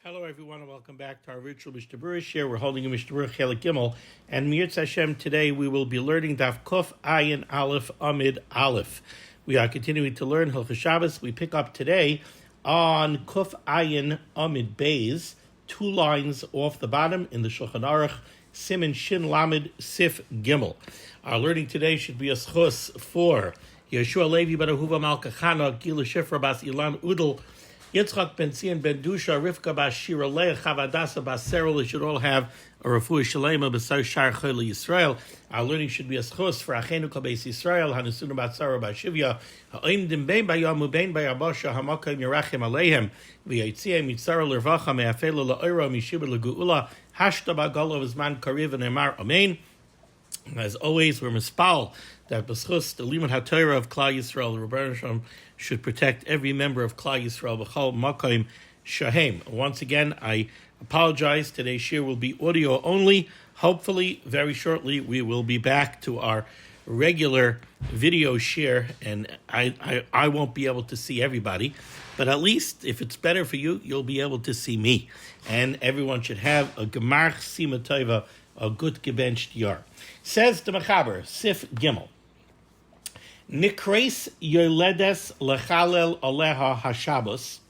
Hello, everyone, and welcome back to our virtual Mishnah Berurah share. We're holding a Mishnah Berurah Chelik Gimel, and Mirz Hashem today we will be learning Daf Kuf Ayin Aleph Amid Aleph. We are continuing to learn Hilchos Shabbos. We pick up today on Kuf Ayin Amid Beis, 2 lines off the bottom in the Shulchan Aruch, Siman Shin Lamed Sif Gimel. Our learning today should be a schus for Yeshua Levi ben Ahuva Malka Chana, Gila Shifra Bas Ilan Udel, Yitzchak ben Tzion ben Dusha, Rivka bas Shira Leah, Chavadasa bas Serol. They should all have a refuah shalema b'sar shar chayla Yisrael. Our learning should be a schos for Achenu kol beis Yisrael, Hanusunu bat Sarah bas Shivya, Ha'im dim bein bayam ubein bayabasha, Hamakayim yerachem aleihem, v'yaytzihem yitzara l'rvacha me'afela la'oira mishiba l'gu'ula, hashta ba'gala v'zman kariv and emar amen. As always, we're mispal that b'schus the limud HaTorah of Klal Yisrael, the Rebbeinu Shalom, should protect every member of Klal Yisrael b'chol makom shahem. Once again, I apologize. Today's shir will be audio only. Hopefully, very shortly, we will be back to our regular video shir, and I won't be able to see everybody, but at least if it's better for you, you'll be able to see me, and everyone should have a gemar sima tova, a good gebenched yar. Says the Mechaber, Sif Gimel, Nikres Yoledes Lechalel Aleha Hashabos.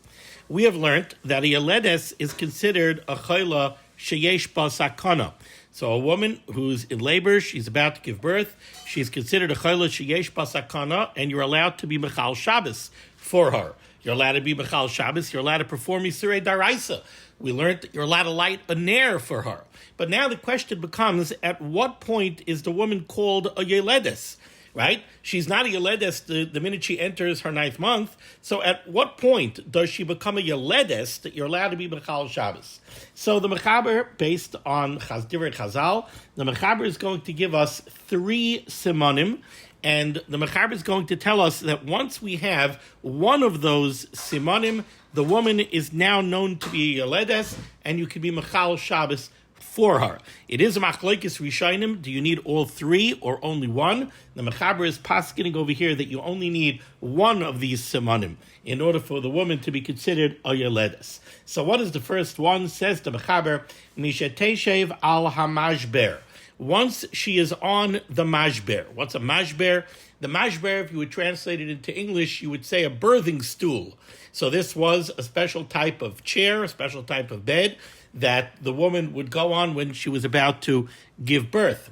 We have learned that a Yoledes is considered a chayla sheyesh ba sakana. So a woman who's in labor, she's about to give birth, she's considered a chayla sheyesh ba sakana, and you're allowed to be Mechal Shabbos for her. You're allowed to be Mechal Shabbos, you're allowed to perform Yisurei Daraisa. We learned that you're allowed to light a ner for her. But now the question becomes, at what point is the woman called a Yoledes? Right? She's not a Yoledes the minute she enters her 9th month. So at what point does she become a Yoledes that you're allowed to be Mechal Shabbos? So the Mechaber, based on Divrei Chazal, the Mechaber is going to give us 3 Simanim, and the Mechaber is going to tell us that once we have one of those Simanim, the woman is now known to be a Yoledes, and you can be Mechal Shabbos for her. It is a machlokes rishonim. Do you need all 3 or only one? The Mechaber is paskening over here that you only need one of these simanim in order for the woman to be considered a Yoledes. So what is the first one? Says the Mechaber, Misheteshev al hamashber. Once she is on the mashber. What's a mashber? The mashber, if you would translate it into English, you would say a birthing stool. So this was a special type of chair, a special type of bed that the woman would go on when she was about to give birth.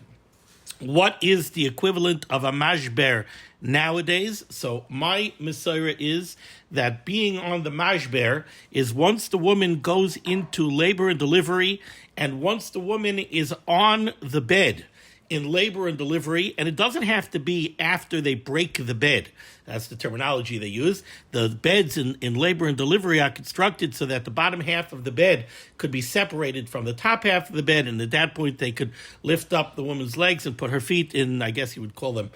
What is the equivalent of a mashber nowadays? So my Mesorah is that being on the mashber is once the woman goes into labor and delivery, and once the woman is on the bed in labor and delivery, and it doesn't have to be after they break the bed. That's the terminology they use. The beds in labor and delivery are constructed so that the bottom half of the bed could be separated from the top half of the bed, and at that point they could lift up the woman's legs and put her feet in, I guess you would call them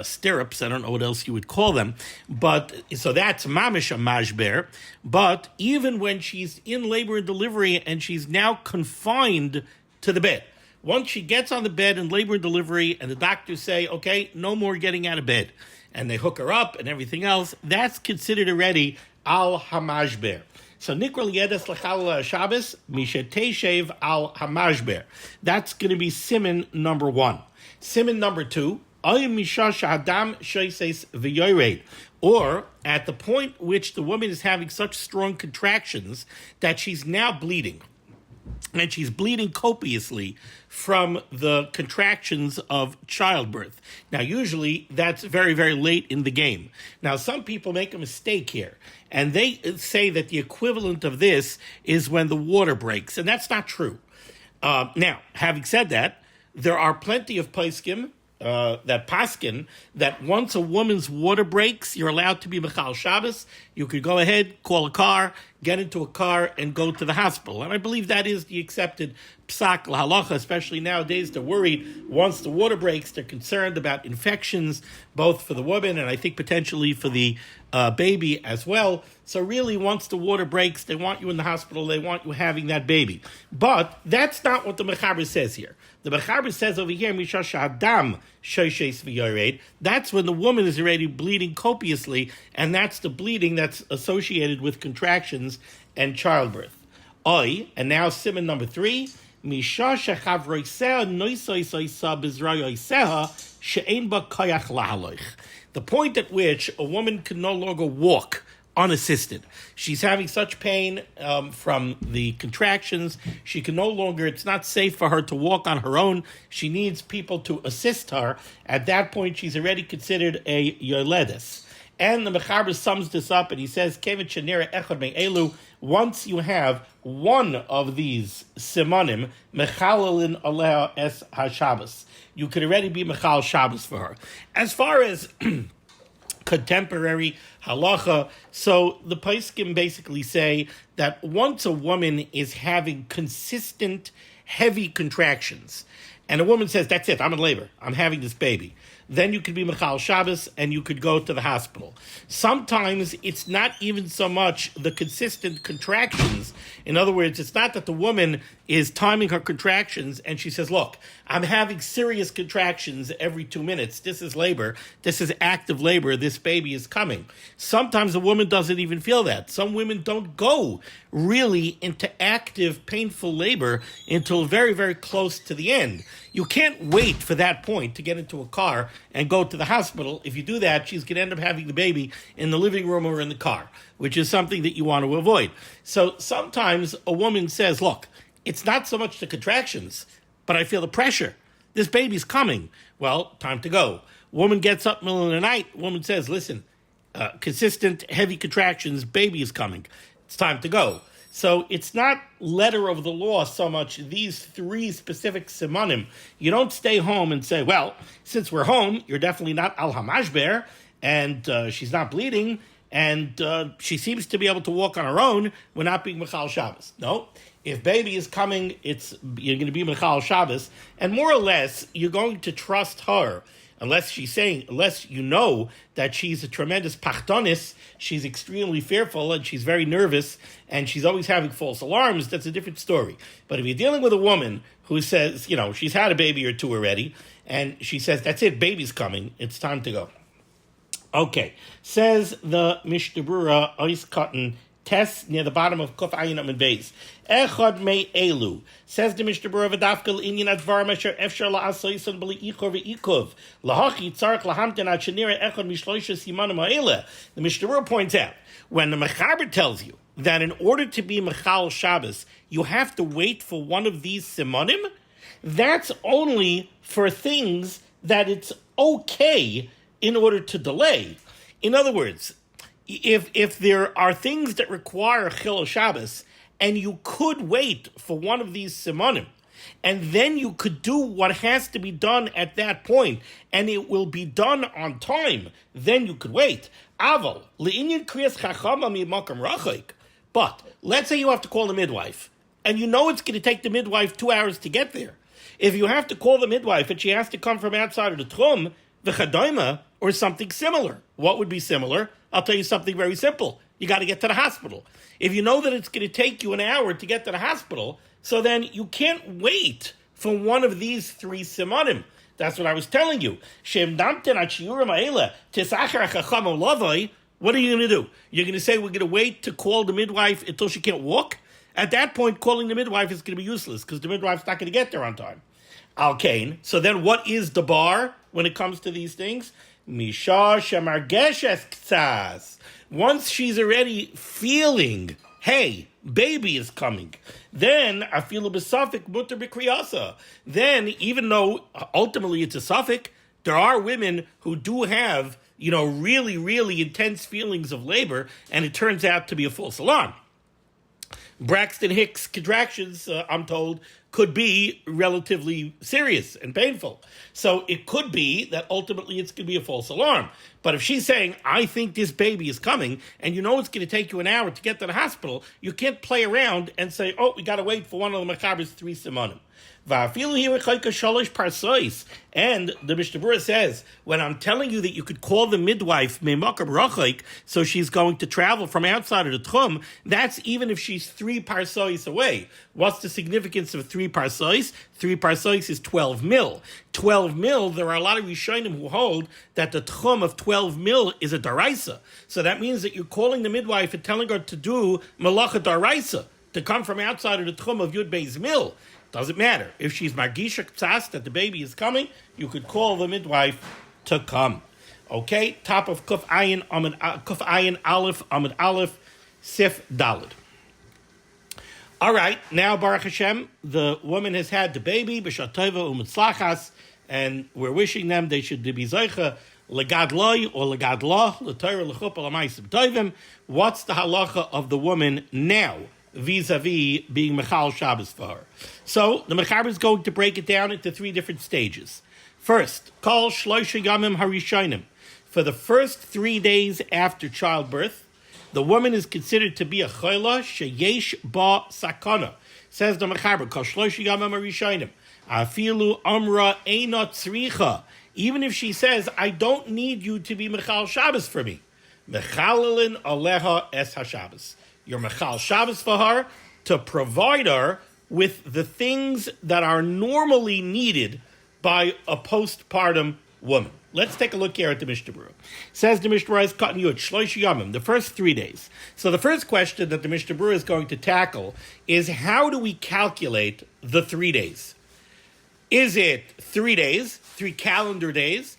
stirrups. I don't know what else you would call them. But so that's mamish a mashber. But even when she's in labor and delivery and she's now confined to the bed, once she gets on the bed in labor and delivery and the doctors say, okay, no more getting out of bed, and they hook her up and everything else, that's considered already al hamashber. So nikra Yoledes Lechalel Shabbos, misheteshev al hamashber. That's going to be siman number 1. Siman number 2, ayim misha sha'adam shoises v'yored. Or at the point which the woman is having such strong contractions that she's now bleeding. And she's bleeding copiously from the contractions of childbirth. Now, usually, that's very, very late in the game. Now, some people make a mistake here, and they say that the equivalent of this is when the water breaks, and that's not true. Now, having said that, there are plenty of poskim that paskin that once a woman's water breaks, you're allowed to be Mechal Shabbos. You could go ahead, call a car, get into a car, and go to the hospital. And I believe that is the accepted psak l'halacha, especially nowadays. They're worried once the water breaks, they're concerned about infections, both for the woman and I think potentially for the baby as well. So really, once the water breaks, they want you in the hospital, they want you having that baby. But that's not what the Mechaber says here. The Mechaber says over here, Misha Sha'adam Shoishes V'yored, that's when the woman is already bleeding copiously, and that's the bleeding that's associated with contractions and childbirth. Oi, and now Siman number 3. Misha shechavroiseh noisoisoisa bizrayoiseha she'ein ba koyach lahaloich. The point at which a woman can no longer walk unassisted. She's having such pain from the contractions. She can no longer, it's not safe for her to walk on her own. She needs people to assist her. At that point, she's already considered a yoledes. And the Mechaber sums this up and he says, once you have one of these simanim, mechalalin aleha es ha-Shabbos, you could already be mechal Shabbos for her. As far as contemporary halacha, so the poskim basically say that once a woman is having consistent, heavy contractions, and a woman says, that's it, I'm in labor, I'm having this baby, then you could be Mechal Shabbos and you could go to the hospital. Sometimes it's not even so much the consistent contractions. In other words, it's not that the woman is timing her contractions and she says, look, I'm having serious contractions every 2 minutes. This is labor. This is active labor. This baby is coming. Sometimes a woman doesn't even feel that. Some women don't go really into active, painful labor until very, very close to the end. You can't wait for that point to get into a car and go to the hospital. If you do that, she's going to end up having the baby in the living room or in the car, which is something that you want to avoid. So sometimes a woman says, look, it's not so much the contractions, but I feel the pressure. This baby's coming. Well, time to go. Woman gets up in the middle of the night. Woman says, listen, consistent, heavy contractions, baby is coming. It's time to go. So it's not letter of the law so much these 3 specific simanim. You don't stay home and say, well, since we're home, you're definitely not al hamashber, and she's not bleeding, and she seems to be able to walk on her own. We're not being Mechal Shabbos. No. If baby is coming, you're going to be Mechal Shabbos, and more or less, you're going to trust her. Unless you know that she's a tremendous pachtonis, she's extremely fearful and she's very nervous and she's always having false alarms, that's a different story. But if you're dealing with a woman who says, she's had a baby or 2 already, and she says, that's it, baby's coming, it's time to go. Okay, says the Mishnah Berurah, Ois Cotton, Tess near the bottom of Kuf Ayin and Beis. Echad mei elu. Says the Mishnah Berurah v'dafkel inyan advar mesher efshar la'asoyson b'li ichor v'ikov. Lahachi tzarech lahamten ad shenira echad mishloisha simanim ha'ele. The Mishnah Berurah points out, when the Mechaber tells you that in order to be Mechal Shabbos, you have to wait for one of these simanim, that's only for things that it's okay in order to delay. In other words, if there are things that require Chil Shabbos, and you could wait for one of these simanim, and then you could do what has to be done at that point, and it will be done on time, then you could wait. Aval, le'inyan kriyas chachama mi'makam rachaik. But let's say you have to call the midwife, and you know it's going to take the midwife 2 hours to get there. If you have to call the midwife, and she has to come from outside of the tchum, v'chadayma, or something similar. What would be similar? I'll tell you something very simple. You got to get to the hospital. If you know that it's going to take you an hour to get to the hospital, so then you can't wait for one of these 3 simanim. That's what I was telling you. What are you going to do? You're going to say we're going to wait to call the midwife until she can't walk? At that point, calling the midwife is going to be useless because the midwife's not going to get there on time. Al-Kain. So then what is the bar when it comes to these things? Misha shemargeshes ktsas. Once she's already feeling, hey, baby is coming, then afilu b'safik muter b'kriyasa. Then, even though ultimately it's a suffix, there are women who do have, really, really intense feelings of labor, and it turns out to be a false alarm. Braxton Hicks contractions, I'm told, could be relatively serious and painful. So it could be that ultimately it's going to be a false alarm. But if she's saying, I think this baby is coming, and you know it's going to take you an hour to get to the hospital, you can't play around and say, we got to wait for one of the Mechaber's 3 simanim. And the Mishnah Berurah says, when I'm telling you that you could call the midwife me'makam rachaik, so she's going to travel from outside of the tchum, that's even if she's 3 parsois away. What's the significance of 3 parsois? 3 parsois is 12 mil. 12 mil, there are a lot of Rishonim who hold that the tchum of 12 mil is a daraisa. So that means that you're calling the midwife and telling her to do malacha daraisa. to come from outside of the tchum of Yud Beis Mil, doesn't matter. If she's margisha ktsas that the baby is coming, you could call the midwife to come. Okay, top of Kuf Ayin Aleph Amud Aleph Sif Daled. All right, now Baruch Hashem, the woman has had the baby b'shat tova u'mitzlachas, and we're wishing them they should be zoicha legadloi or legadlah l'Torah l'chuppah l'maisim tovim. What's the halacha of the woman now vis-a-vis being mechal Shabbos for her? So the Mechaber is going to break it down into three different stages. First, kol shloisha yamim harishonim. For the first 3 days after childbirth, the woman is considered to be a chayla sheyesh ba sakana. Says the Mechaber, kol shloisha yamim harishonim. Afilu amra einot tzricha. Even if she says, I don't need you to be mechal Shabbos for me. Mechalelin aleha es haShabbos. You're mechal Shabbos for her to provide her with the things that are normally needed by a postpartum woman. Let's take a look here at the Mishnah Berurah. Says the Mishnah Berurah is cutting you at shloish yamim, the first 3 days. So the first question that the Mishnah Berurah is going to tackle is, how do we calculate the 3 days? Is it 3 days, 3 calendar days,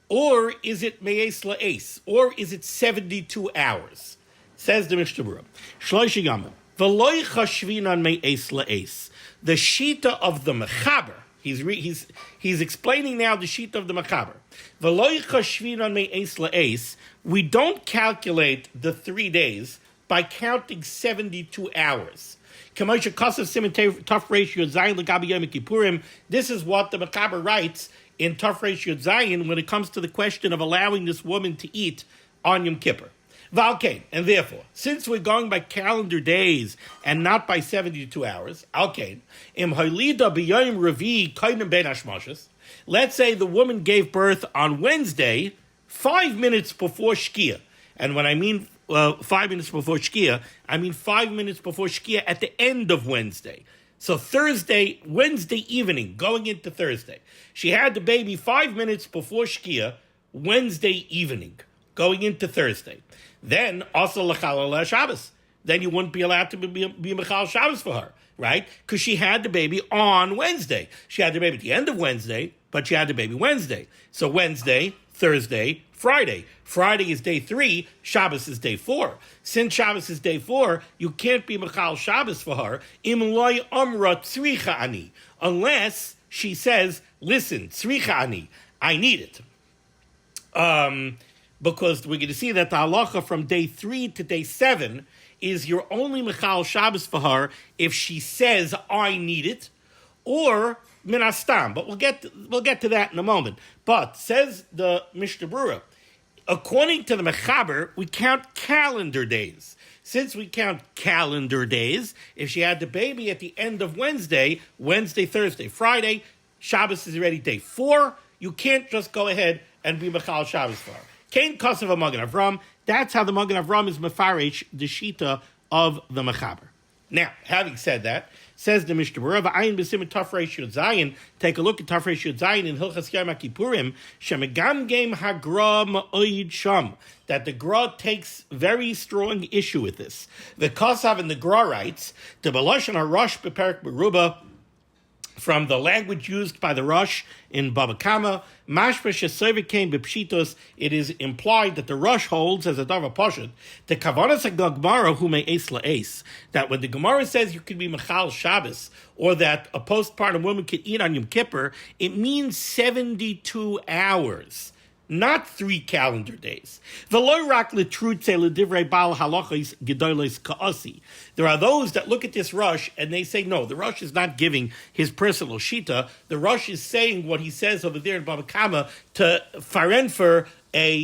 or is it me'es la'es, or is it 72 hours? Says the Mishnah Berurah, shloish yamim, v'loi chashvinan me'es la'es. The shita of the Mechaber, he's explaining now the shita of the Mechaber. V'loi chashvinan me'es la'es. We don't calculate the 3 days by counting 72 hours. This is what the Mechaber writes in Taf Reish Yud Zayin when it comes to the question of allowing this woman to eat on Yom Kippur. Valkein, and therefore, since we're going by calendar days and not by 72 hours, Alkein, im halida b'yom revi kainem ben hashmashos. Let's say the woman gave birth on Wednesday, 5 minutes before Shkia. And when I mean 5 minutes before Shkia, I mean 5 minutes before Shkia at the end of Wednesday. So Wednesday evening, going into Thursday. She had the baby 5 minutes before Shkia, Wednesday evening, going into Thursday. Then, also l'chal Shabbos. Then you wouldn't be allowed to be mechal Shabbos for her, right? Because she had the baby on Wednesday. She had the baby at the end of Wednesday, but she had the baby Wednesday. So Wednesday, Thursday, Friday. Friday is day 3, Shabbos is day 4. Since Shabbos is day 4, you can't be mechal Shabbos for her, im loy amra tzricha ani, unless she says, listen, tzricha ani, I need it. Because we're going to see that the halacha from day 3 to day 7 is you're only mechal Shabbos for her if she says, I need it, or min hastam. But we'll get to that in a moment. But, says the Mishnah Berurah, according to the Mechaber, we count calendar days. Since we count calendar days, if she had the baby at the end of Wednesday, Thursday, Friday, Shabbos is already day 4, you can't just go ahead and be mechal Shabbos for her. Kain Kosev a Magen Avram. That's how the Magen Avram is mefarish the shita of the Mechaber. Now, having said that, says the Mishnah Berurah, Ayin b'simin Taf Reish Yud Zayin. Take a look at Taf Reish Yud Zayin in Hilchas Yom Kippurim. Shemegam Game Hagra Ma'oid Sham. That the Gra takes very strong issue with this. The Kosav and the Gra writes, the Beloshan HaRosh Beperek Berubah, from the language used by the Rosh in Baba Kama, Mashma Shesovik came b'pshitos, it is implied that the Rosh holds as a davar poshet, the Kavanas HaGemara hu me'es la'es, that when the Gemara says you can be Mechal Shabbos, or that a postpartum woman can eat on Yom Kippur, it means 72 hours. Not 3 calendar days. There are those that look at this Rosh and they say, no, the Rosh is not giving his personal shita. The Rosh is saying what he says over there in Baba Kama to farenfer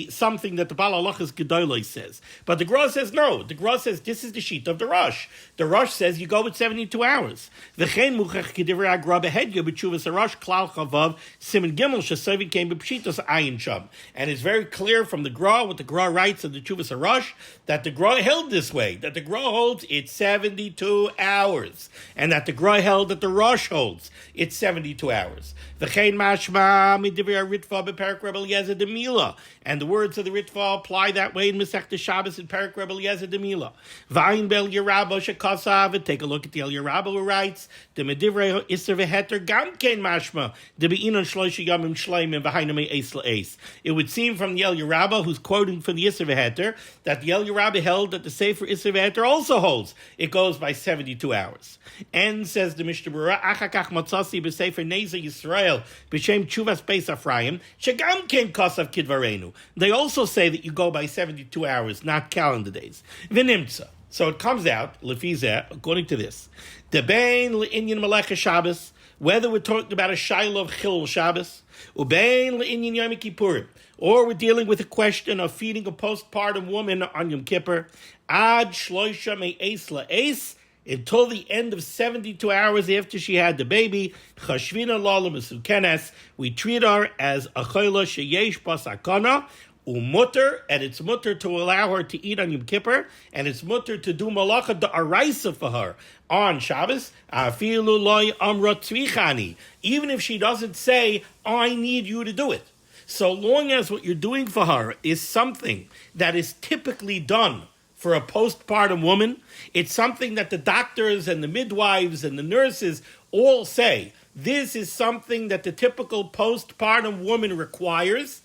something that the Baal Halachas Gedolei says. But the Gra says no. The Gra says this is the sheet of the Rosh. The Rosh says you go with 72 hours. V'chein muchach k'divrei HaGra behedya b'tshuvas HaRosh klal chavav siman gimel shesovi came b'pshitos ayin sham. And it's very clear from the Gra, what the Gra writes in the Tshuvas HaRosh, that the Gra held this way, that the Gra holds it's 72 hours. And that the Gra held that the Rosh holds it's 72 hours. V'chein mashma midivrei HaRitva b'perek Rebbe Eliezer de Mila. And the words of the Ritva apply that way in Masechta Shabbos in Perek Rebbe Eliezer Demila. Vayin bel Yerabba shekasav. Take a look at the El Yerabba who writes, the Medivrei Isser v'Heter gam kein mashma de beinon shloisha yamim shleimim v'hainamei eis la'eis. It would seem from the El Yerabba, who's quoting from the Isser v'Heter, that the El Yerabba held that the Sefer Isser v'Heter also holds. It goes by 72 hours. And says the Mishnah Berurah, achakach matzasi b'Sefer Neza Yisrael b'shem Tshuvas Beis Ephraim shegam kein kasav kidvarenu. They also say that you go by 72 hours, not calendar days. V'nimtza. So it comes out, lefizeh, according to this, debein le'inyan melecha Shabbos, whether we're talking about a shiloh of chilul Shabbos, ubein le'inyan Yom Kippurim, or we're dealing with a question of feeding a postpartum woman on Yom Kippur, ad shloisha me'eis la'eis, until the end of 72 hours after she had the baby, chashvina lala mesukenes, we treat her as a chayla sheyesh basakana, umutter, and it's mutter to allow her to eat on Yom Kippur, and it's mutter to do malacha de araisa for her on Shabbos, afilu loy amra tzvichani, even if she doesn't say, I need you to do it. So long as what you're doing for her is something that is typically done for a postpartum woman, it's something that the doctors and the midwives and the nurses all say, this is something that the typical postpartum woman requires.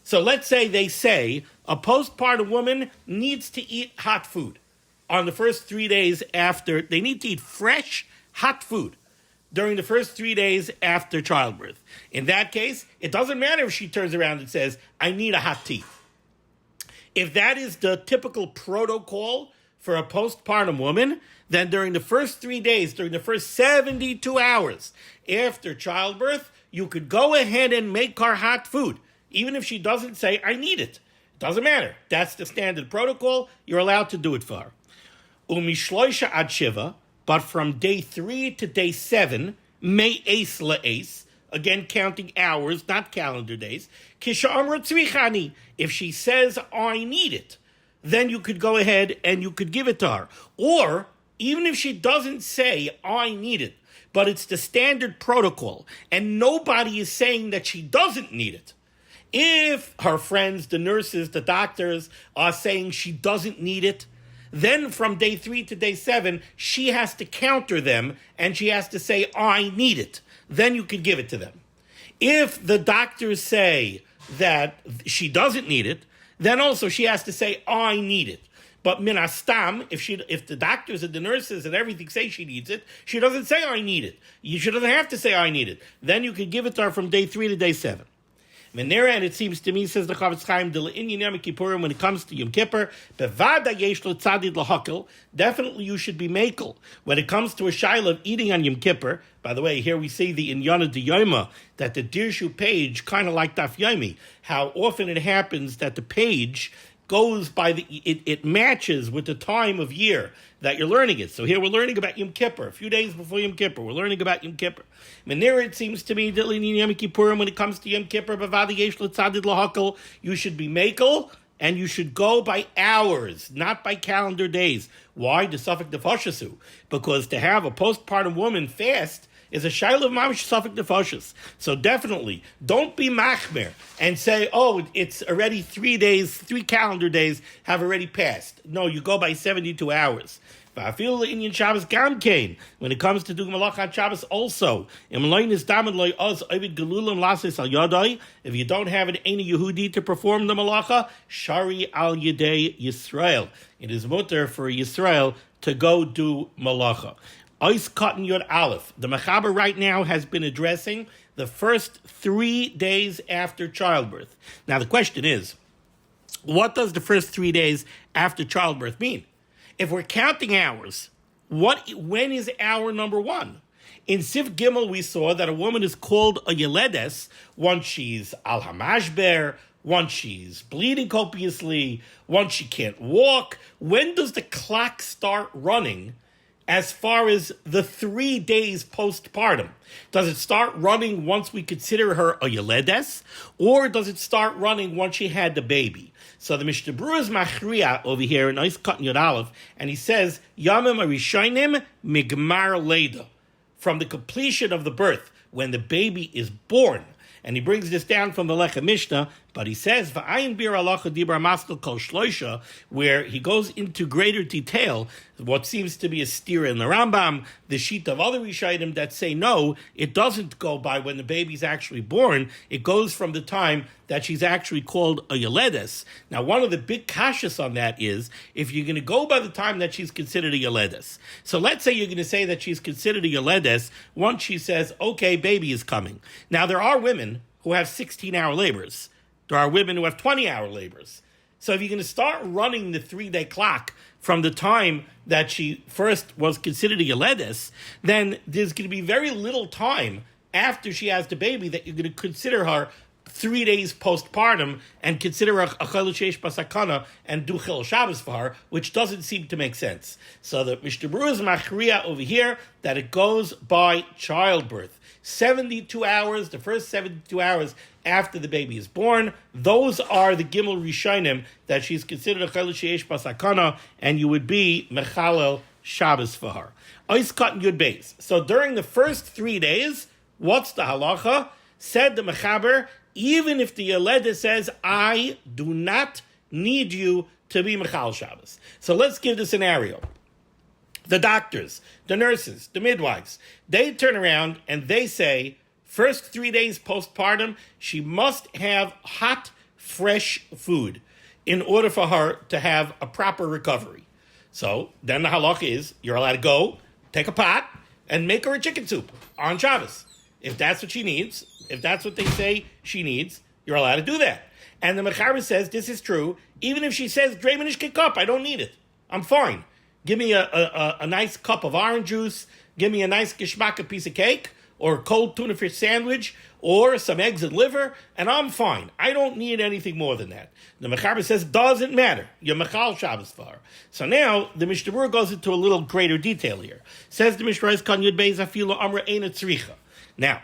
So let's say they say a postpartum woman needs to eat hot food on the first 3 days after. They need to eat fresh, hot food during the first 3 days after childbirth. In that case, it doesn't matter if she turns around and says, I need a hot tea. If that is the typical protocol for a postpartum woman, then during the first 3 days, during the first 72 hours after childbirth, you could go ahead and make her hot food. Even if she doesn't say, I need it. Doesn't matter. That's the standard protocol. You're allowed to do it for her. Umishloisha ad shiva, but from day 3 to day 7, may eis la'eis, again counting hours, not calendar days, kisha amra tzvichani, if she says, I need it, then you could go ahead and you could give it to her. Or, even if she doesn't say, I need it, but it's the standard protocol, and nobody is saying that she doesn't need it, if her friends, the nurses, the doctors are saying she doesn't need it, then from day 3 to day 7, she has to counter them and she has to say, I need it. Then you could give it to them. If the doctors say that she doesn't need it, then also she has to say, I need it. But min astam, if the doctors and the nurses and everything say she needs it, she doesn't say, I need it. She doesn't have to say, I need it. Then you could give it to her from day 3 to day 7. And it seems to me, says the Chavetz Chaim, when it comes to Yom Kippur, definitely you should be makel. When it comes to a shaila of eating on Yom Kippur, by the way, here we see the Inyana de Yoma, that the Dirshu page, kind of like Daf Yomi, how often it happens that the page goes by it matches with the time of year that you're learning it. So here we're learning about Yom Kippur. A few days before Yom Kippur, we're learning about Yom Kippur. And there it seems to me that Yom Kippurim, when it comes to Yom Kippur, you should be makel, and you should go by hours, not by calendar days. Why? The suffix nefashasu. Because to have a postpartum woman fast is a shayla of mamish suffix nefashas. So definitely, don't be machmer and say, oh, it's already 3 days, 3 calendar days have already passed. No, you go by 72 hours. When it comes to doing malachat Shabbos also, if you don't have an Eina Yehudi to perform the malacha, Shari al Yedei Yisrael. It is mutter for Yisrael to go do malacha. Ois Cotton Yod Aleph. The Mechaber right now has been addressing the first 3 days after childbirth. Now the question is, what does the first 3 days after childbirth mean? If we're counting hours, when is hour number 1? In Sif Gimel, we saw that a woman is called a Yeledes once she's al hamashber, once she's bleeding copiously, once she can't walk. When does the clock start running as far as the 3 days postpartum? Does it start running once we consider her a Yeledes, or does it start running once she had the baby? So the Mishnah Berurah is machriya over here in Ois Cotton Yod Aleph, and he says, Yamim Arishonim Migmar Leda, from the completion of the birth, when the baby is born. And he brings this down from the Lechem Mishnah, But he says, V'ayin bir halacha dibra maskel kol shloisha, where he goes into greater detail, what seems to be a steer in the Rambam, the sheet of other Rishayim that say no, it doesn't go by when the baby's actually born, it goes from the time that she's actually called a Yeledes. Now, one of the big kashas on that is, if you're going to go by the time that she's considered a Yeledes. So let's say you're going to say that she's considered a Yeledes once she says, okay, baby is coming. Now, there are women who have 16-hour labors. There are women who have 20-hour labors. So if you're going to start running the 3-day clock from the time that she first was considered a Yeledes, then there's going to be very little time after she has the baby that you're going to consider her 3 days postpartum and consider her a chayil sheish basakana and do chil Shabbos for her, which doesn't seem to make sense. So the Mishnah Berurah is machriya over here that it goes by childbirth. 72 hours, the first 72 hours after the baby is born, those are the Gimel Rishonim that she's considered a chayil sheish basakana, and you would be mechalel Shabbos for her. Ois cut Yud Beis. So during the first 3 days, what's the halacha? Said the Mechaber, even if the Yeleda says, I do not need you to be Mechal Shabbos. So let's give the scenario. The doctors, the nurses, the midwives, they turn around and they say, first 3 days postpartum, she must have hot, fresh food in order for her to have a proper recovery. So then the halakha is, you're allowed to go, take a pot, and make her a chicken soup on Shabbos. If that's what she needs, if that's what they say she needs, you're allowed to do that. And the Mechaber says this is true, even if she says, Dreimanish kick up, I don't need it. I'm fine. Give me a nice cup of orange juice, give me a nice geschmacka piece of cake, or a cold tuna fish sandwich, or some eggs and liver, and I'm fine. I don't need anything more than that. The Mechaber says, doesn't matter. You're Mechal Shabbos for her. So now, the Mishnah Berurah goes into a little greater detail here. Says the Mishnah Berurah, Kan Yud Beis Afilo Amra Eina Tzricha. Now,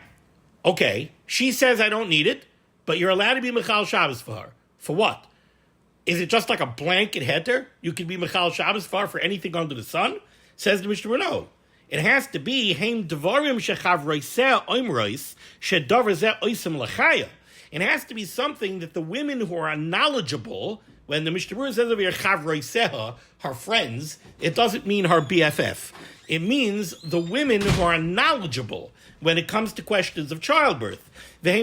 okay, she says I don't need it, but you're allowed to be Mechal Shabbos for her. For what? Is it just like a blanket heter? You can be Mechal Shabbos for anything under the sun? Says the Mishnah Berurah, no. It has to be Heim Devarim Shechav Roiseh Oimrois Shedavar Zeh Oisem Lachaya. It has to be something that the women who are knowledgeable, when the Mishnah Berurah says over here Chav Roiseha, her friends, it doesn't mean her BFF. It means the women who are knowledgeable when it comes to questions of childbirth. The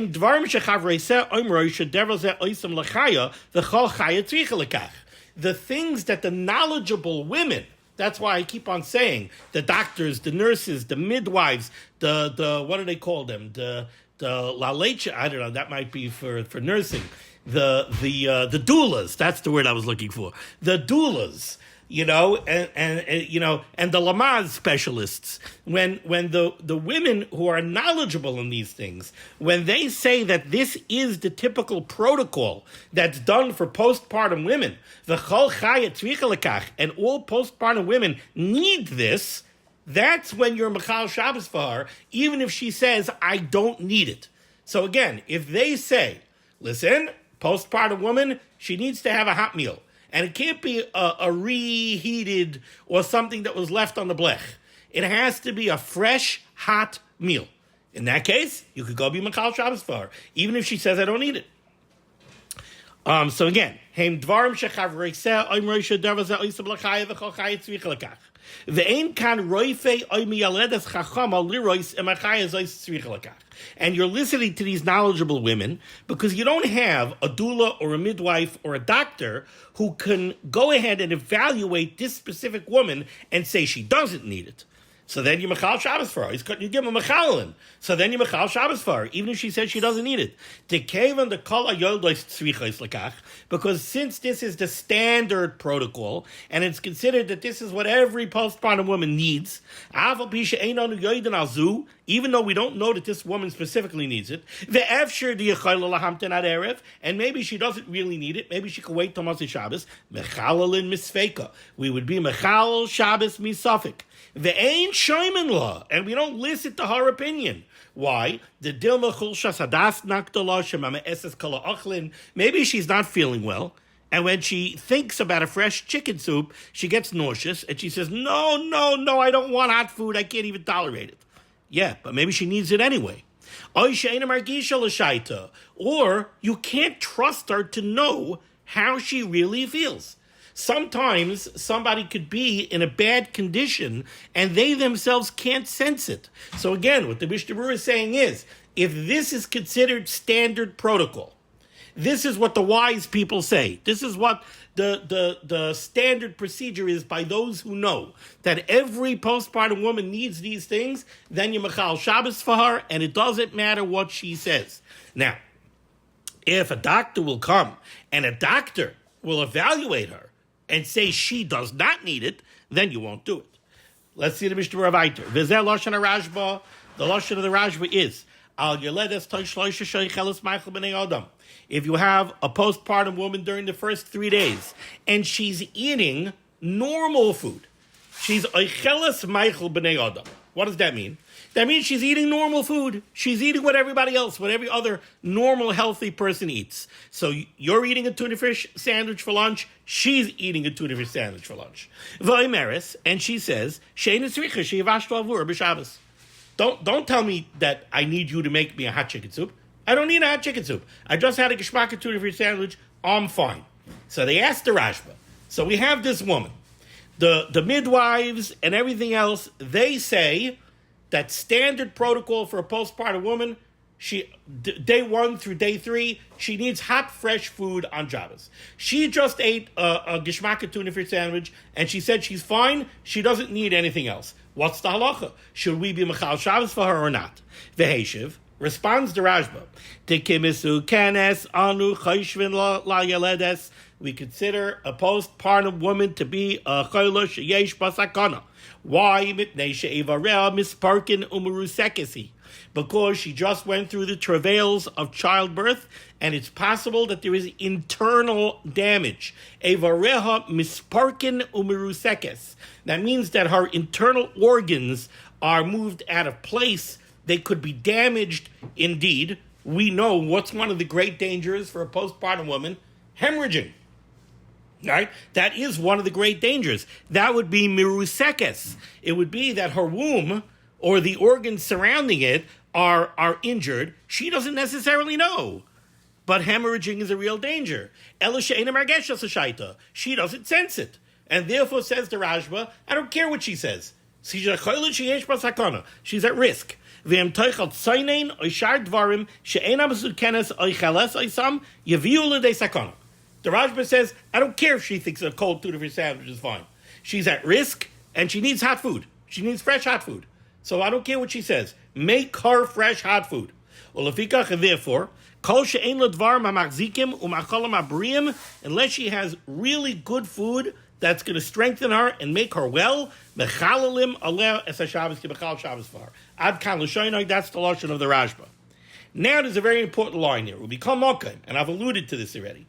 things that the knowledgeable women, that's why I keep on saying, the doctors, the nurses, the midwives, the what do they call them? The la leche, I don't know, that might be for nursing. The doulas, that's the word I was looking for. The doulas. And the limud specialists, when the women who are knowledgeable in these things, when they say that this is the typical protocol that's done for postpartum women, and all postpartum women need this, that's when you're Mechal Shabbos for her, even if she says, I don't need it. So again, if they say, listen, postpartum woman, she needs to have a hot meal. And it can't be a reheated or something that was left on the blech. It has to be a fresh, hot meal. In that case, you could go be Mechal Shabbos for her, even if she says, I don't need it. So again, Heim Dvarim Shechav Reiseh Oimroi Shedavar Zeh Oisem Lachaya V'chol Chaya Tzricha Lekach. Ve'ein kan roifei oimi yaledes chachama lirois emachaya zois tzricha lekach. And you're listening to these knowledgeable women because you don't have a doula or a midwife or a doctor who can go ahead and evaluate this specific woman and say she doesn't need it. So then you Mechal Shabbos for her. You give him a Mechalin. So then you Mechal Shabbos for her, even if she says she doesn't need it. Because since this is the standard protocol, and it's considered that this is what every postpartum woman needs, even though we don't know that this woman specifically needs it, and maybe she doesn't really need it, maybe she can wait till Motzei Shabbos, Mechalalin Misfeka. We would be Mechal Shabbos Misafik. The ain't Shaiman law, and we don't listen to her opinion. Why? The Dilma Chulsha Sadas Naktala Shemama Eses Kala Achlin. Maybe she's not feeling well, and when she thinks about a fresh chicken soup, she gets nauseous, and she says, No, I don't want hot food, I can't even tolerate it. Yeah, but maybe she needs it anyway. Or you can't trust her to know how she really feels. Sometimes somebody could be in a bad condition and they themselves can't sense it. So again, what the Mishnah Berurah is saying is, if this is considered standard protocol, this is what the wise people say. This is what the standard procedure is by those who know that every postpartum woman needs these things, then you mechal Shabbos for her, and it doesn't matter what she says. Now, if a doctor will come and a doctor will evaluate her and say she does not need it, then you won't do it. Let's see the Mishnah Berurah weiter. V'zeh lashon HaRashba. The lashon of the Rashba is al yeledes toishloisha sheicheles meichel b'nei adam. If you have a postpartum woman during the first 3 days and she's eating normal food, she's oicheles meichel b'nei adam. What does that mean? That means she's eating normal food. She's eating what everybody else, what every other normal, healthy person eats. So you're eating a tuna fish sandwich for lunch. She's eating a tuna fish sandwich for lunch. V'omeres, and she says, Don't tell me that I need you to make me a hot chicken soup. I don't need a hot chicken soup. I just had a geschmack tuna fish sandwich. I'm fine. So they asked the Rashba. So we have this woman. The midwives and everything else, they say that standard protocol for a postpartum woman, day 1 through day 3, she needs hot, fresh food on Shabbos. She just ate a geschmack tuna fish sandwich, and she said she's fine. She doesn't need anything else. What's the halacha? Should we be mechal Shabbos for her or not? V'heshiv responds the Rashba. Tekimisu kenes anu chayshvin la yeledes. We consider a postpartum woman to be a chayla sheyesh basakana. Why? Because she just went through the travails of childbirth, and it's possible that there is internal damage. That means that her internal organs are moved out of place. They could be damaged indeed. We know what's one of the great dangers for a postpartum woman: hemorrhaging. Right? That is one of the great dangers. That would be mirusekes. It would be that her womb or the organs surrounding it are injured. She doesn't necessarily know. But hemorrhaging is a real danger. She doesn't sense it. And therefore, says the Rashba, I don't care what she says. She's at risk. The Rashba says, I don't care if she thinks a cold tuna fish sandwich is fine. She's at risk, and she needs hot food. She needs fresh hot food. So I don't care what she says. Make her fresh hot food. Unless she has really good food that's going to strengthen her and make her well, that's the lashon of the Rashba. Now there's a very important line here. It will become mokim, and I've alluded to this already.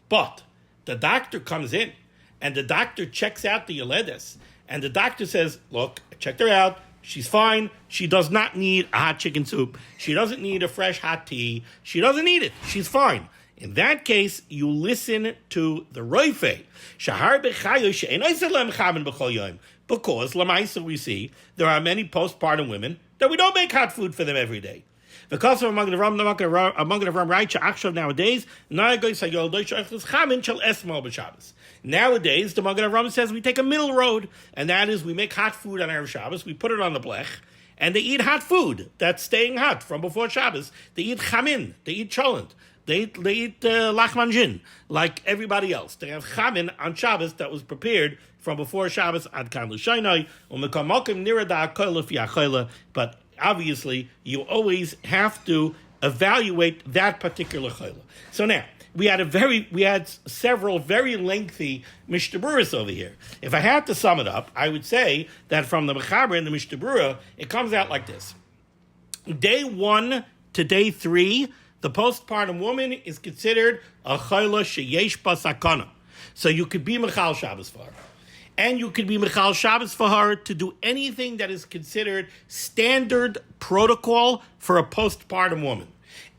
But the doctor comes in, and the doctor checks out the Yeledes, and the doctor says, look, I checked her out. She's fine. She does not need a hot chicken soup. She doesn't need a fresh hot tea. She doesn't need it. She's fine. In that case, you listen to the Roife. Because, Lamaisa, we see, there are many postpartum women that we don't make hot food for them every day. Because of among the Ram right nowadays, nowadays, the Magen Avraham says we take a middle road, and that is we make hot food on Erev Shabbos, we put it on the blech, and they eat hot food that's staying hot from before Shabbos. They eat chamin, they eat cholent, they eat lachmanjin, like everybody else. They have chamin on Shabbos that was prepared from before Shabbos ad kan l'shaynai, umekamokim nirada akola fi achola. But obviously, you always have to evaluate that particular chayla. So now, we had several very lengthy Mishnah Berurahs over here. If I had to sum it up, I would say that from the Mechaber and the Mishnah Berurah, it comes out like this. Day 1 to day 3, the postpartum woman is considered a chayla sheyesh ba sakana. So you could be Mechal Shabbos for her. And you could be Mechal Shabbos for her to do anything that is considered standard protocol for a postpartum woman.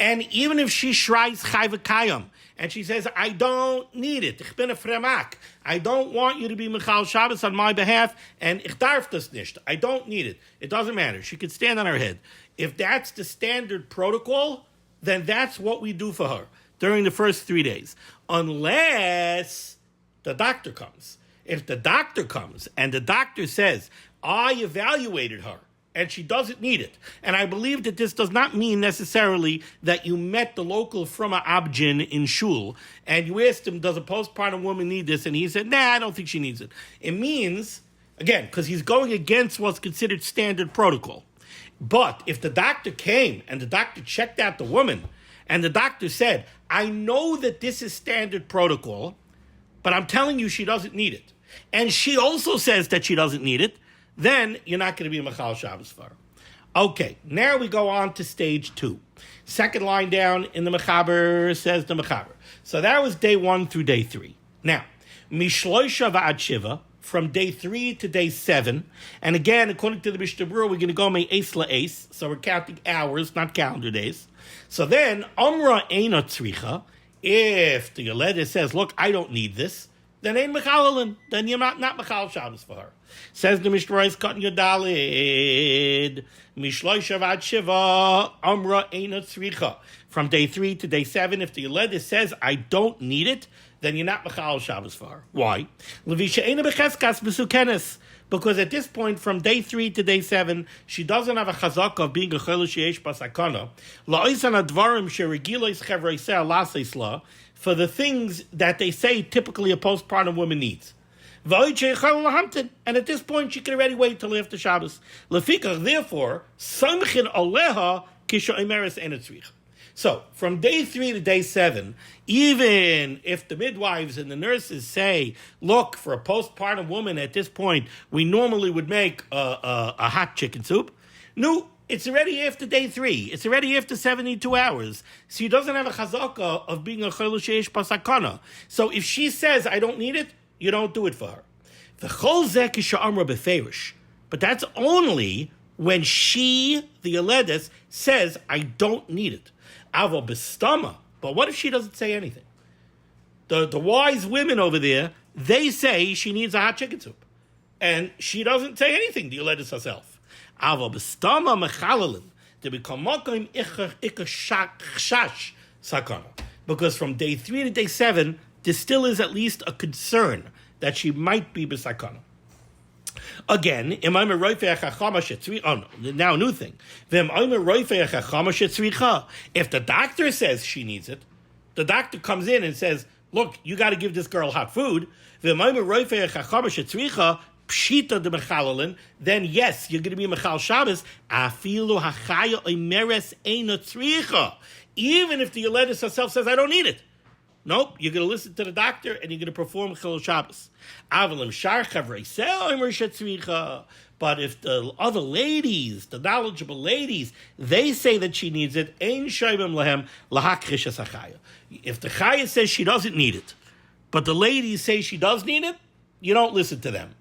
And even if she shries Chai V'Kayam, and she says, I don't need it. Ich bin a Fremak. I don't want you to be Michal Shabbos on my behalf, and ich darf das nicht. I don't need it. It doesn't matter. She could stand on her head. If that's the standard protocol, then that's what we do for her during the first 3 days. Unless the doctor comes. If the doctor comes and the doctor says, I evaluated her and she doesn't need it, and I believe that this does not mean necessarily that you met the local Fruma Abjin in Shul and you asked him, does a postpartum woman need this? And he said, nah, I don't think she needs it. It means, again, because he's going against what's considered standard protocol. But if the doctor came and the doctor checked out the woman and the doctor said, I know that this is standard protocol, but I'm telling you she doesn't need it, and she also says that she doesn't need it, then you're not going to be a Machal Shabbos for her. Okay, now we go on to stage 2. Second line down in the Mechaber says the Mechaber. So that was day 1 through day 3. Now, Mishloisha va'ad Shiva, from day 3 to day 7, and again, according to the Mishnah Berurah, we're going to go me'es la'es, so we're counting hours, not calendar days. So then, Amra eina tzricha, if the Yoledes says, look, I don't need this, then ain't Mechalelin, then you're not Mechal Shabbos for her. Says the Mishnah Berurah, cutting your dalid, Mishloisha v'ad Shiva, Amra eina tzricha. From day 3 to day 7, if the Yoledes says, I don't need it, then you're not Mechal Shabbos for her. Why? Because at this point, from day 3 to day 7, she doesn't have a chazaka of being a chayla sheyesh basakana. For the things that they say typically a postpartum woman needs. And at this point, she can already wait till after Shabbos. Therefore, samchin aleha kisha imeres enetzrich. So, from day 3 to day 7, even if the midwives and the nurses say, look, for a postpartum woman at this point, we normally would make a hot chicken soup. No, it's already after day 3. It's already after 72 hours. So he doesn't have a chazaka of being a chayla sheyesh pasakana. So if she says, I don't need it, you don't do it for her. But that's only when she, the Yoledes, says, I don't need it. Avo bestama. But what if she doesn't say anything? The wise women over there, they say she needs a hot chicken soup. And she doesn't say anything, the Yoledes herself. Avo bestama mechalelin. To become makim ikashash sakana. Because from day 3 to day 7, there still is at least a concern that she might be besakana. Again, now a new thing. If the doctor says she needs it, the doctor comes in and says, look, you got to give this girl hot food, then yes, you're going to be Mechal Shabbos, even if the Yoledes herself says, I don't need it. Nope, you're going to listen to the doctor and you're going to perform Chilul Shabbos. But if the other ladies, the knowledgeable ladies, they say that she needs it, if the Chaya says she doesn't need it, but the ladies say she does need it, you don't listen to them.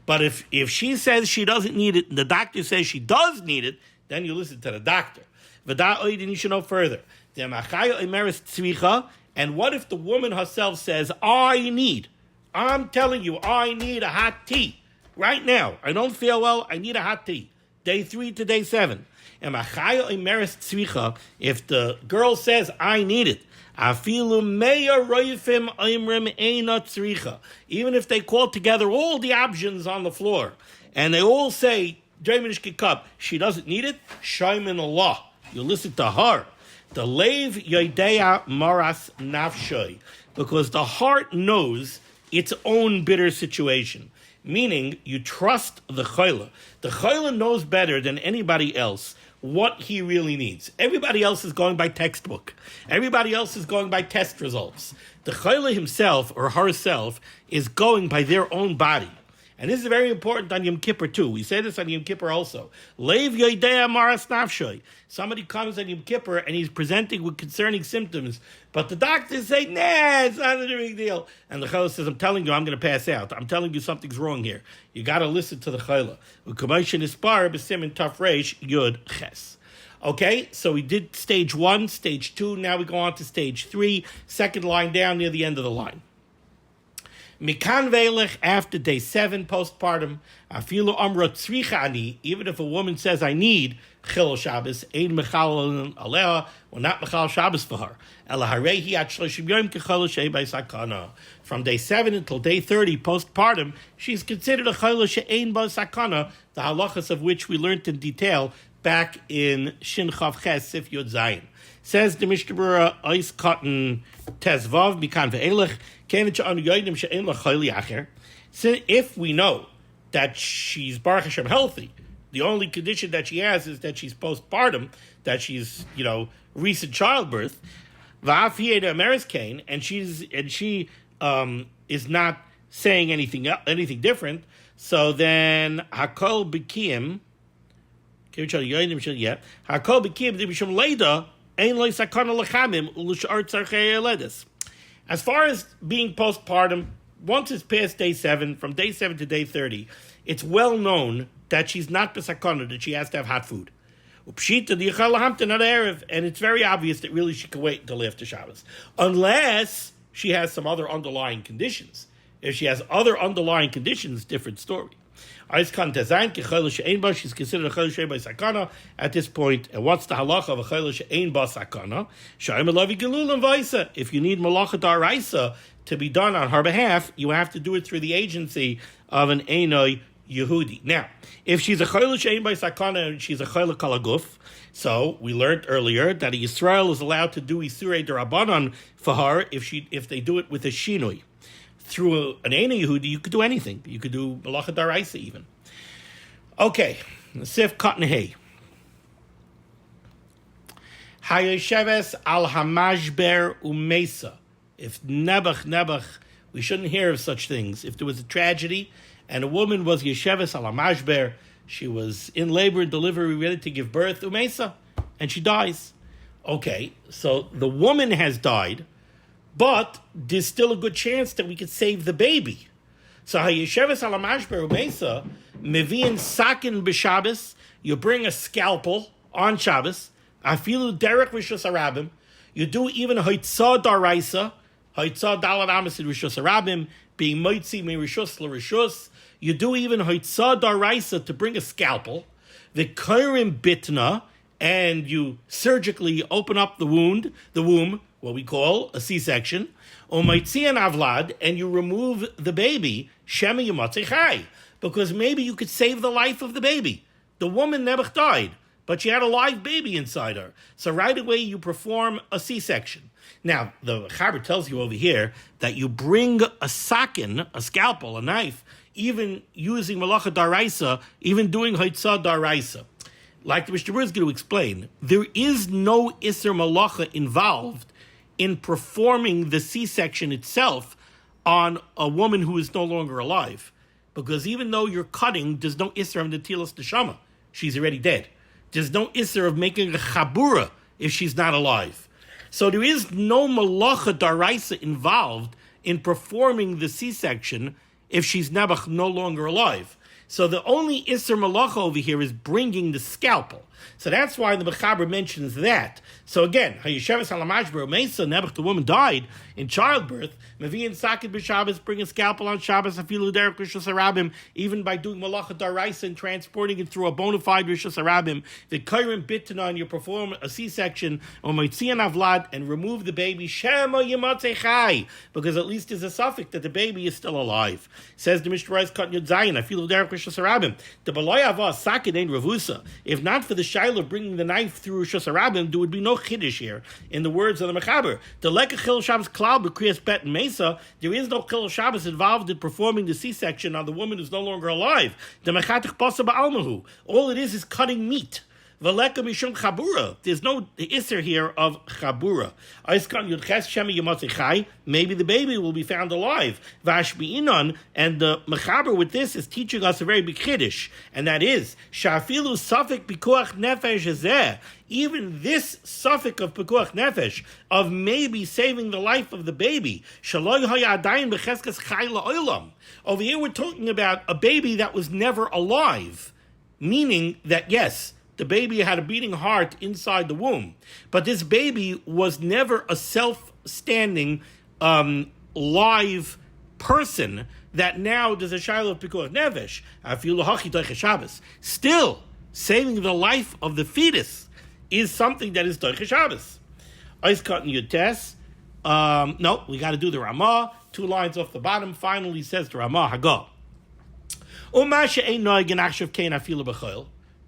But if she says she doesn't need it and the doctor says she does need it, then you listen to the doctor. You should know further. And what if the woman herself says, I'm telling you, I need a hot tea right now. I don't feel well, I need a hot tea. Day 3 to day 7. If the girl says, I need it, even if they call together all the options on the floor, and they all say, she doesn't need it, Shaimin Allah. You listen to her. The leiv yodeya maras nafshay, because the heart knows its own bitter situation. Meaning, you trust the chayla. The chayla knows better than anybody else what he really needs. Everybody else is going by textbook. Everybody else is going by test results. The chayla himself or herself is going by their own body. And this is very important on Yom Kippur too. We say this on Yom Kippur also. Leiv yodeya maras nafshay. Somebody comes on Yom Kippur and he's presenting with concerning symptoms, but the doctors say, nah, it's not a big deal. And the chayla says, I'm telling you, I'm going to pass out. I'm telling you something's wrong here. You got to listen to the chayla. U'kamaysh nispar b'simin taf reish yud ches. Okay, so we did stage 1, stage 2, now we go on to stage 3, second line down near the end of the line. Mikan velech, after day 7 postpartum, afilu amra tzricha ani, even if a woman says I need chil Shabbos, ein mechal aleha, or not mechal Shabbos for her. Ela harehi at shloshim yom kechol shei by sakana. From day 7 until day 30 postpartum, she's considered a chil she'ein ba sakana, the halachas of which we learned in detail back in Shin Chav Ches Sif Yud Zayin. Says the Mishnah Berurah, Ois Cotton Tezvav Mikan ve'elech Kenich Anu Yodim She'en L'Chayli Acher. So if we know that she's Baruch Hashem healthy, the only condition that she has is that she's postpartum, that she's recent childbirth. Va'af Yeda Ameris Kain, and she is not saying anything different. So then Hakol Bikim. Hakol Bikim Dibishum Leida. As far as being postpartum, once it's past day 7, from day 7 to day 30, it's well known that she's not besakana, that she has to have hot food. And it's very obvious that really she can wait until after Shabbos. Unless she has some other underlying conditions. If she has other underlying conditions, different story. She's considered a chayil by sakana at this point. And what's the halacha of a chayil she'ein ba sakana? If you need malacha daraisa to be done on her behalf, you have to do it through the agency of an einoi Yehudi. Now, if she's a chayil she'ein by sakana and she's a chayil kalaguf, so we learned earlier that a Yisrael is allowed to do isurei derabanan for her if they do it with a shinoi. Through an Eina Yehudi, you could do anything. You could do Malacha Daraisa even. Okay, Sif Cotton Hay. Hayesheves al Hamashber Umesa. If Nebuch, we shouldn't hear of such things. If there was a tragedy and a woman was Yesheves al Hamashber, she was in labor and delivery, ready to give birth, Umesa, and she dies. Okay, so the woman has died, but there's still a good chance that we could save the baby. So hayesheves ala mashber umesa meviin sakin b'Shabbos. You bring a scalpel on Shabbos. Afilu derech rishus harabim. You do even haitzah daraisa. Haitzah dalad amas in rishus harabim being moitzi me rishus l'rishus. You do even haitzah daraisa to bring a scalpel. The kairim bitna, and you surgically open up the womb, what we call a C-section, Omaitzian avlad, and you remove the baby, Shema Yamatzechai, because maybe you could save the life of the baby. The woman never died, but she had a live baby inside her. So right away you perform a C-section. Now, the Chaber tells you over here that you bring a sakin, a scalpel, a knife, even using malacha daraisa, even doing haitzah daraisa. Like the Mishnah Berurah is going to explain, there is no Isser Malacha involved in performing the C-section itself on a woman who is no longer alive. Because even though you're cutting, there's no Isser of Netilas Neshama. She's already dead. There's no Isser of making a Chabura if she's not alive. So there is no Malacha Daraisa involved in performing the C-section if she's Nebuch no longer alive. So the only Isser Malacha over here is bringing the scalpel. So that's why the Mechaber mentions that. So again, Hayesheves Halamashber Mesa, Nebuch, the woman died in childbirth. Mevi'in Sakit b'Shabbos, bring a scalpel on Shabbos, Afilu derek Rishus Harabim, even by doing Malacha Daraisa and transporting it through a bona fide Rishus Harabim. The Kairim Bitana, and you perform a C-section, or Maitzian Avlad, and remove the baby, Shema Yamatzechai, because at least there's a suffix that the baby is still alive. Says the Mishnah Berurah, Cut Yud Zayin, Afilu derek Rishus Harabim. The Baloi Avah Sakit ain't Ravusa. If not for the Shaila of bringing the knife through Rishus Harabim, there would be no Chiddush here, in the words of the Mechaber. The Lekach Chil Shabbos Klal B'Kriyas Bet and Mesa, there is no Chil Shabbos involved in performing the C-section on the woman who's no longer alive. The Mechatich Basa Ba'almahu. All it is cutting meat. V'leka mishum chabura. There's no isser here of chabura. Aiskan yudches shemi yamatzechai. Maybe the baby will be found alive. Vashbi'inon, and the mechaber with this is teaching us a very big chiddush, and that is shafilu safek pikuach nefesh hazeh. Even this suffix of pikuach nefesh, of maybe saving the life of the baby, shaloy haya adayin becheskes chai la'olam. Over here we're talking about a baby that was never alive, meaning that yes, the baby had a beating heart inside the womb. But this baby was never a self-standing, live person that now there's a shiloh of pikuach nevesh. Still, saving the life of the fetus is something that is doiche Shabbos. Ice cut in your test. No, we got to do the Ramah. 2 lines off the bottom. Finally says the Ramah Hagah.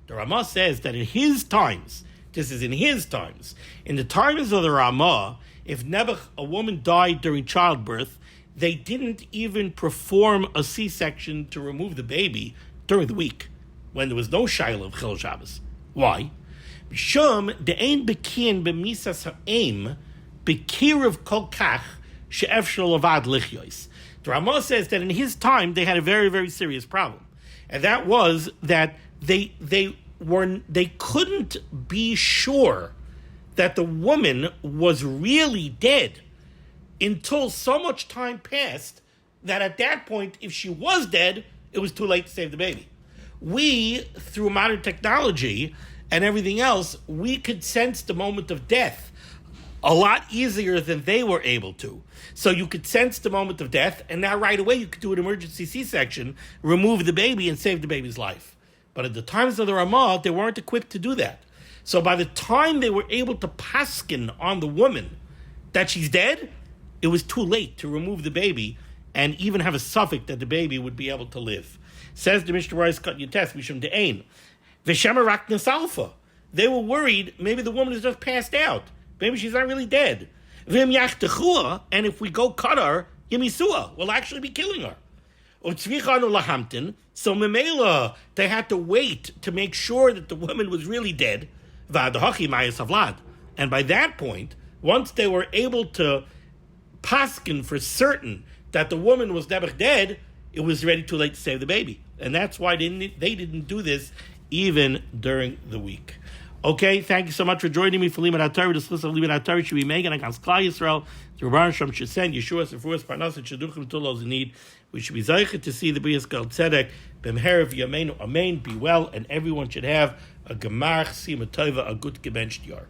The Ramah says that in his times, this is in his times, in the times of the Ramah, if a woman died during childbirth, they didn't even perform a C-section to remove the baby during the week, when there was no shiloh of Chil Shabbos. Why? Mishum de'ein bekin b'misas ha'em b'kirav kol kach she'efshel avad lichyois. The Ramah says that in his time they had a very, very serious problem, and that was that they couldn't be sure that the woman was really dead until so much time passed that at that point, if she was dead, it was too late to save the baby. We, through modern technology and everything else, we could sense the moment of death a lot easier than they were able to. So you could sense the moment of death, and now right away you could do an emergency C-section, remove the baby, and save the baby's life. But at the times of the Ramah, they weren't equipped to do that. So by the time they were able to paskin on the woman that she's dead, it was too late to remove the baby and even have a suffix that the baby would be able to live. Says the Mishnah Berurah, cut your test, Mishum de'ein. V'shemarak nesalfa. They were worried maybe the woman is just passed out. Maybe she's not really dead. V'im yachtechua, and if we go cut her, yimisua, we'll actually be killing her. Utzvichanu lahamtin, so memela, they had to wait to make sure that the woman was really dead. V'adahachi mayas havlad. And by that point, once they were able to paskin for certain that the woman was never dead, it was already too late to save the baby. And that's why they didn't do this even during the week. Okay, thank you so much for joining me for limud HaTorah. This list of limud HaTorah should be made against Klal Yisrael. The Rabban Shem should send Yeshua Sefuas Parnas and Shaduchim to those in need. We should be zeichet to see the B'yas Gal Tzedek B'mher V'yameinu Amen. Be well, and everyone should have a Gemach Sima Tova, a good gebenched yard.